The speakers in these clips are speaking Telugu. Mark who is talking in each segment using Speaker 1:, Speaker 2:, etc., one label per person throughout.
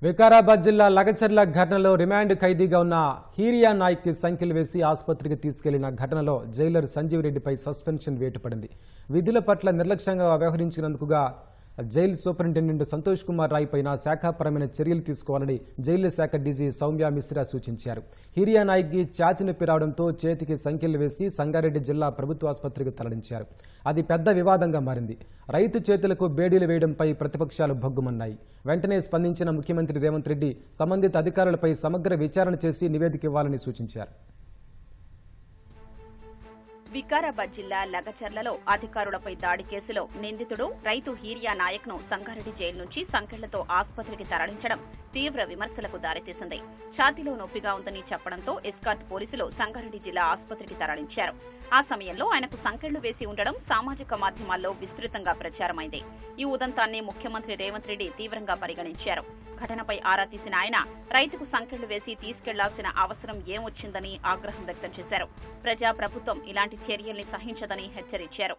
Speaker 1: వికారాబాద్ జిల్లా లగచర్ల ఘటనలో రిమాండ్ ఖైదీగా ఉన్న హీరియా నాయక్ కి సంఖ్యలు వేసి ఆసుపత్రికి తీసుకెళ్లిన ఘటనలో జైలర్ సంజీవ్ రెడ్డిపై సస్పెన్షన్ వేటు పడింది. విధుల పట్ల నిర్లక్ష్యంగా వ్యవహరించినందుకుగా జైలు సూపరింటెండెంట్ సంతోష్ కుమార్ రాయ్ పైన శాఖాపరమైన చర్యలు తీసుకోవాలని జైలు శాఖ డీజీ సౌమ్య మిశ్రా సూచించారు. హీరియా నాయక్ కి ఛాతీ నొప్పి రావడంతో చేతికి సంఖ్యలు వేసి సంగారెడ్డి జిల్లా ప్రభుత్వ ఆసుపత్రికి తరలించారు. అది పెద్ద వివాదంగా మారింది. రైతు చేతులకు బేడీలు వేయడంపై ప్రతిపక్షాలు భగ్గుమన్నాయి. వెంటనే స్పందించిన ముఖ్యమంత్రి రేవంత్ రెడ్డి సంబంధిత అధికారులపై సమగ్ర విచారణ చేసి నివేదిక ఇవ్వాలని సూచించారు.
Speaker 2: వికారాబాద్ జిల్లా లగచర్లలో అధికారులపై దాడి కేసులో నిందితుడు రైతు హీరియా నాయక్ ను సంగారెడ్డి జైలు నుంచి సంకెళ్లతో ఆసుపత్రికి తరలించడం తీవ్ర విమర్శలకు దారితీసింది. ఛాతీలో నొప్పిగా ఉందని చెప్పడంతో ఎస్కార్ట్ పోలీసులు సంగారెడ్డి జిల్లా ఆసుపత్రికి తరలించారు. ఆ సమయంలో ఆయనకు సంకెళ్లు వేసి ఉండడం సామాజిక మాధ్యమాల్లో విస్తృతంగా ప్రచారమైంది. ఈ ఉదంతాన్ని ముఖ్యమంత్రి రేవంత్ రెడ్డి తీవ్రంగా పరిగణించారు. ఘటనపై ఆరా తీసిన ఆయన రైతుకు సంకెళ్లు వేసి తీసుకెళ్లాల్సిన అవసరం ఏమొచ్చిందని ఆగ్రహం వ్యక్తం చేశారు. ప్రజాప్రభుత్వం ఇలాంటి చర్యల్ని సహించదని హెచ్చరించారు.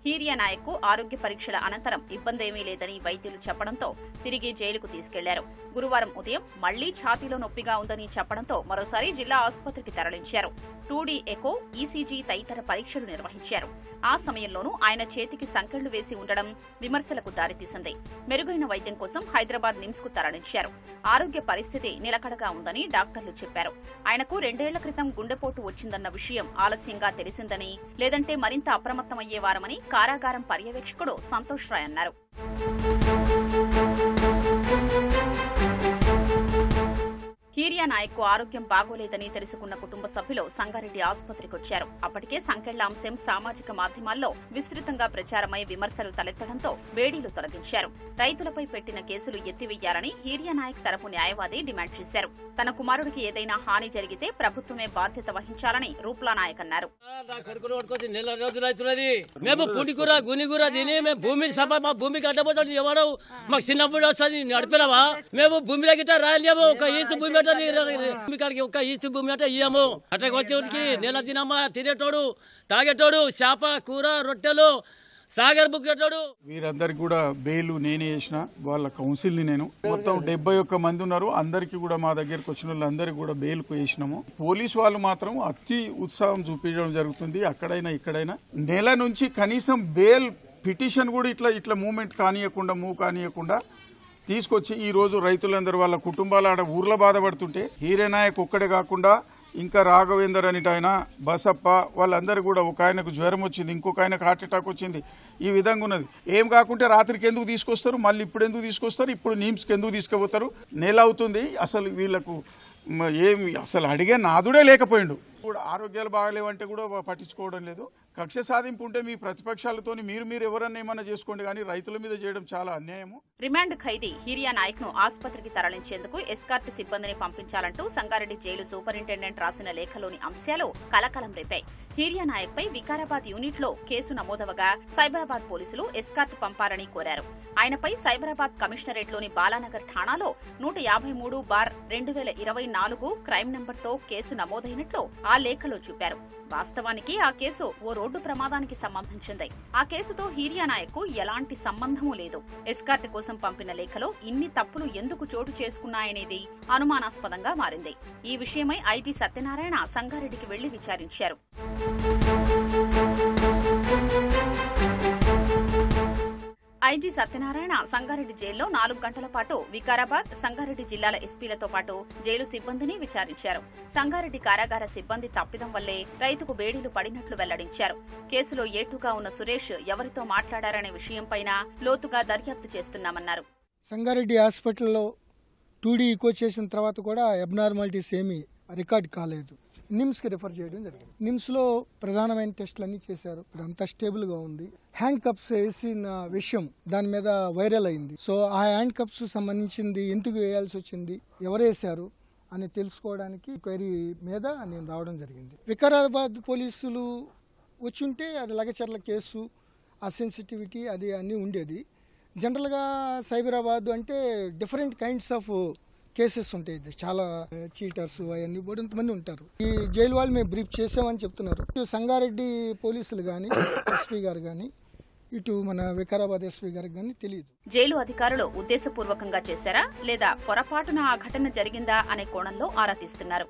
Speaker 2: హీరియా నాయక్ కు ఆరోగ్య పరీక్షల అనంతరం ఇబ్బందేమీ లేదని వైద్యులు చెప్పడంతో తిరిగి జైలుకు తీసుకెళ్లారు. గురువారం ఉదయం మళ్లీ ఛాతీలో నొప్పిగా ఉందని చెప్పడంతో మరోసారి జిల్లా ఆసుపత్రికి తరలించారు. 2D ఎకో, ఈసీజీ తదితర పరీక్షలు నిర్వహించారు. ఆ సమయంలోనూ ఆయన చేతికి సంకెళ్లు వేసి ఉండడం విమర్శలకు దారితీసింది. మెరుగైన వైద్యం కోసం హైదరాబాద్ నిమ్స్ కు తరలించారు. ఆరోగ్య పరిస్థితి నిలకడగా ఉందని డాక్టర్లు చెప్పారు. ఆయనకు 2 ఏళ్ల క్రితం గుండెపోటు వచ్చిందన్న విషయం ఆలస్యంగా తెలిసిందని, లేదంటే మరింత అప్రమత్తమయ్యేవారమని కారాగారం పర్యవేక్షకుడు సంతోష్ రాయ్ అన్నారు. హీరియా నాయక్ కు ఆరోగ్యం బాగోలేదని తెలుసుకున్న కుటుంబ సభ్యులు సంగారెడ్డి ఆసుపత్రికి వచ్చారు. అప్పటికే సంకెళ్ల అంశం సామాజిక మాధ్యమాల్లో విస్తృతంగా ప్రచారమై విమర్శలు తలెత్తడంతో బేడీలు తొలగించారు. రైతులపై పెట్టిన కేసులు ఎత్తివేయాలని హీరియా నాయక్ తరపు న్యాయవాది డిమాండ్ చేశారు. తన కుమారుడికి ఏదైనా హాని జరిగితే ప్రభుత్వమే బాధ్యత వహించాలని రూప్లా నాయక్ అన్నారు.
Speaker 3: నెల దినమా తినేటోడు, తాగేటోడు, చేప కూర, రొట్టెలు, సాగర్ బుక్కేటోడు. వీరందరికి కూడా బెయిల్ నేనే చేసిన. వాళ్ళ కౌన్సిల్ ని నేను మొత్తం 71 మంది ఉన్నారు. అందరికి కూడా మా దగ్గరకు వచ్చిన వాళ్ళందరికీ కూడా బెయిల్ కు వేసినాము. పోలీసు వాళ్ళు మాత్రం అతి ఉత్సాహం చూపించడం జరుగుతుంది. అక్కడైనా ఇక్కడైనా నెల నుంచి కనీసం బెయిల్ పిటిషన్ కూడా ఇట్లా మూవ్మెంట్ కానియకుండా తీసుకొచ్చి ఈ రోజు రైతులందరూ వాళ్ళ కుటుంబాల ఆడ ఊర్లో బాధపడుతుంటే హీరియా నాయక్ ఒక్కడే కాకుండా ఇంకా రాఘవేందర్ అనిట ఆయన, బసప్ప వాళ్ళందరూ కూడా ఒక ఆయనకు జ్వరం వచ్చింది, ఇంకొక ఆయనకు హార్ట్ అటాక్ వచ్చింది. ఈ విధంగా ఉన్నది. ఏం కాకుంటే రాత్రికి ఎందుకు తీసుకొస్తారు, మళ్ళీ ఇప్పుడు ఎందుకు తీసుకొస్తారు, ఇప్పుడు నిమ్స్కి ఎందుకు తీసుకుపోతారు? నెల అవుతుంది. అసలు వీళ్లకు ఏమి అసలు అడిగే నాదుడే లేకపోయిండు. కూడా ఆరోగ్యాలు బాగాలేవంటే కూడా పట్టించుకోవడం లేదు. కక్ష సాధింపు ఉంటే మీ ప్రతిపక్షాలతో మీరు ఎవరన్నా ఏమన్నా చేసుకోండి, కానీ రైతుల మీద చేయడం చాలా అన్యాయము.
Speaker 2: రిమాండ్ ఖైదీ హీరియా నాయక్ ను ఆసుపత్రికి తరలించేందుకు ఎస్కార్ట్ సిబ్బందిని పంపించాలంటూ సంగారెడ్డి జైలు సూపరింటెండెంట్ రాసిన లేఖలోని అంశాలు కలకలం రేపాయి. హీరియా నాయక్ పై వికారాబాద్ యూనిట్ లో కేసు నమోదవగా సైబరాబాద్ పోలీసులు ఎస్కార్ట్ పంపాలని కోరారు. ఆయనపై సైబరాబాద్ కమిషనరేట్ లోని బాలానగర్ ఠాణాలో 153/2024 క్రైమ్ నంబర్తో కేసు నమోదైనట్లు ఆ లేఖలో చూపారు. వాస్తవానికి ఆ కేసు ఓ రోడ్డు ప్రమాదానికి సంబంధించింది. ఆ కేసుతో హీరియా నాయక్ కు ఎలాంటి సంబంధమూ లేదు. ఎస్కార్ట్ కోసం పంపిన లేఖలో ఇన్ని తప్పులు ఎందుకు చోటు చేసుకున్నాయనేది అనుమానాస్పదంగా మారింది. ఈ విషయమై ఐజీ సత్యనారాయణ సంగారెడ్డికి వెళ్లి విచారించారు. ఐజీ సత్యనారాయణ సంగారెడ్డి జైల్లో 4 గంటల పాటు వికారాబాద్, సంగారెడ్డి జిల్లాల ఎస్పీలతో పాటు జైలు సిబ్బందిని విచారించారు. సంగారెడ్డి కారాగార సిబ్బంది తప్పిదం వల్లే రైతుకు బేడీలు పడినట్లు వెల్లడించారు. కేసులో ఏటుగా ఉన్న సురేష్ ఎవరితో మాట్లాడారనే విషయంపైన లోతుగా దర్యాప్తు చేస్తున్నామన్నారు.
Speaker 4: సంగారెడ్డి హాస్పిటల్లో 2D ఈకో చేసిన తర్వాత కూడా అబ్నార్మాలిటీస్ ఏమీ రికార్డ్ కాలేదు. నిమ్స్కి రిఫర్ చేయడం జరిగింది. నిమ్స్లో ప్రధానమైన టెస్టులన్నీ చేశారు. ఇప్పుడు అంతా స్టేబుల్గా ఉంది. హ్యాండ్ కప్స్ వేసిన విషయం దాని మీద వైరల్ అయింది. సో ఆ హ్యాండ్ కప్స్ సంబంధించింది ఎందుకు వేయాల్సి వచ్చింది, ఎవరు వేశారు అని తెలుసుకోవడానికి క్వైరీ మీద నేను రావడం జరిగింది. వికారాబాద్ పోలీసులు వచ్చుంటే అది లగచర్ల కేసు, ఆ సెన్సిటివిటీ అది అన్నీ ఉండేది. జనరల్గా సైబరాబాద్ అంటే డిఫరెంట్ కైండ్స్ ఆఫ్ కేసెస్ ఉంటాయి. చాలా చీటర్స్ అవన్నీ బోడంతమంది ఉంటారు. ఈ జైలు వాళ్ళు మేము బ్రీఫ్ చేసామని చెప్తున్నారు. సంగారెడ్డి పోలీసులు కానీ, ఎస్పీ గారు కానీ ఇటు మన వికారాబాద్ ఎస్పీ గారికి కానీ తెలియదు.
Speaker 2: జైలు అధికారులు ఉద్దేశపూర్వకంగా చేశారా లేదా పొరపాటున ఆ ఘటన జరిగిందా అనే కోణంలో ఆరా తీస్తున్నారు.